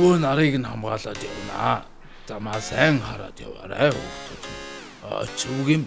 Өвөө нарыг нь хамгаалаад явна. Замаа сайн хараад яваарай хүүхдүүд. Чүг юм.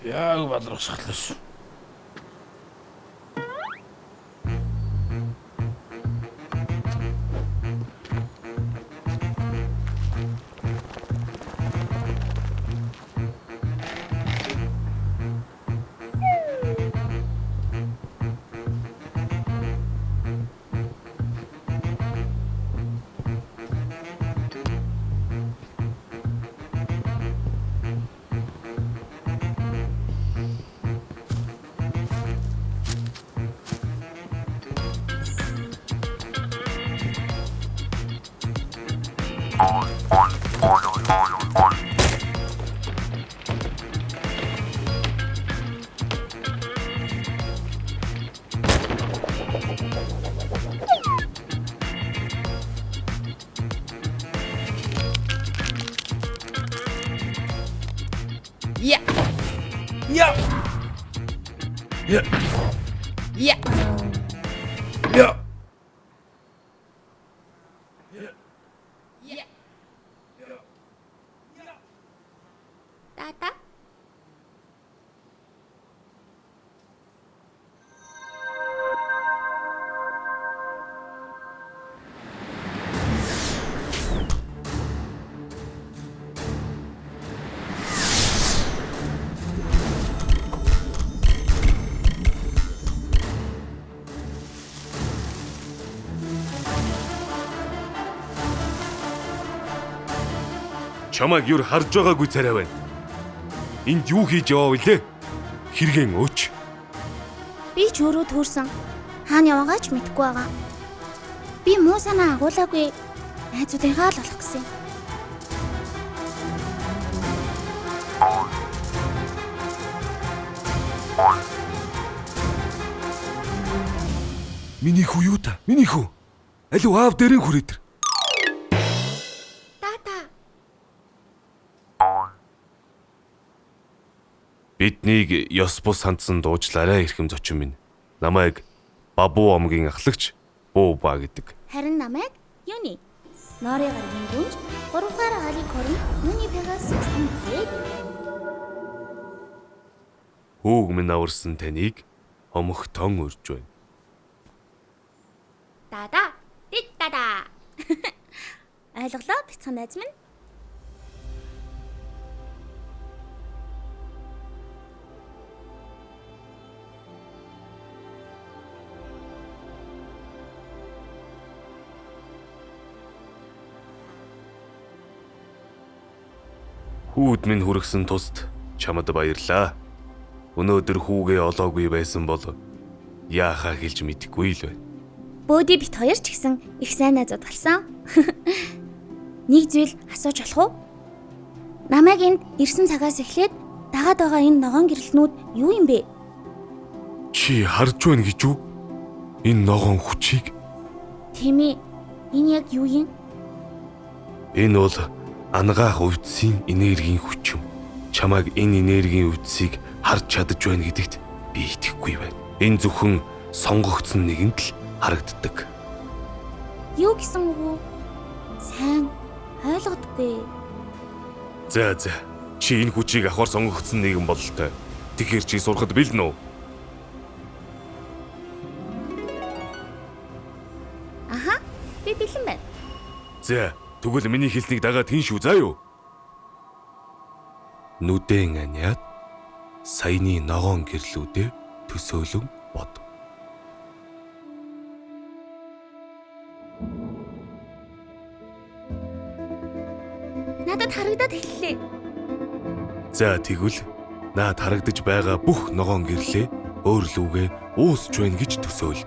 Яг балархсгалаа. Ja. Ja. Ja. Ja. Ja. Ja. Tata. Чамайг юр харж байгаагүй царай байна. Энд юу хийж яваа вүлээ? Хэрэгэн өөч. Би ч өөрөө төрсөн. Хаана яваагаа ч мэдэхгүй байгаа. Би муу санаа агуулаагүй. Найзуудынхаа л болох гэсэн. Миний хүү юу та? Миний хүү. Алуу аав дээрэн хүрээд. Биднийг ёс бус хандсан дуучлаарай эрхэм зочин минь. Намайг Бабуу омгийн ахлагч Бууба гэдэг. Харин намайг юуны? Нори гаргийн гүнж, 3 дахь хаалын хорон, юуны Пегас гэсэн гээд. Хүүг минь аварсан таныг омогтон урж байна. Дада. Дид дада. Ойлголоо бяцхан найз минь. Хүүд минь хүргсэн тусд чамд баярлаа. Өнөөдөр хүүгээ олоогүй байсан бол яахаа хэлж мэдэхгүй л байна. Бөөди бит хоёр ч гэсэн их сайн найзууд болсон. Нэг зүйл асууж болох уу? Намайг энд ирсэн цагаас эхлээд дагаад байгаа энэ ногоон гэрэлтнүүд юу юм бэ? Чи харж байна гэж үү? Энэ ногоон хүчийг? Тийм ээ. Энэ яг юу юм? Энэ бол ангаах үдсийн энергийн хүч юм. Чамайг энэ энергийн үдсийг харж чадаж байна гэдэгт би итгэхгүй байна. Энэ зөвхөн сонгогдсон нэгэнд л харагддаг. Юу гэсэн үг вэ? Сайн ойлгодгүй. За. Чи энэ хүчийг авахар сонгогдсон нэгэн бололтой. Тэгэхээр чи сурахад бэлэн үү? Аха. Би бэлэн байна. За, тэгвэл миний хэлснийг дагаад хийн шүү заа юу? Нүдэн аниад саяны ногоон гэрлүүдээ төсөөлөн бод. надад харагдаад эхэллээ. За тэгвэл наад харагдаж байгаа бүх ногоон гэрлээ өөр лүүгээ уусч байна гэж төсөөл.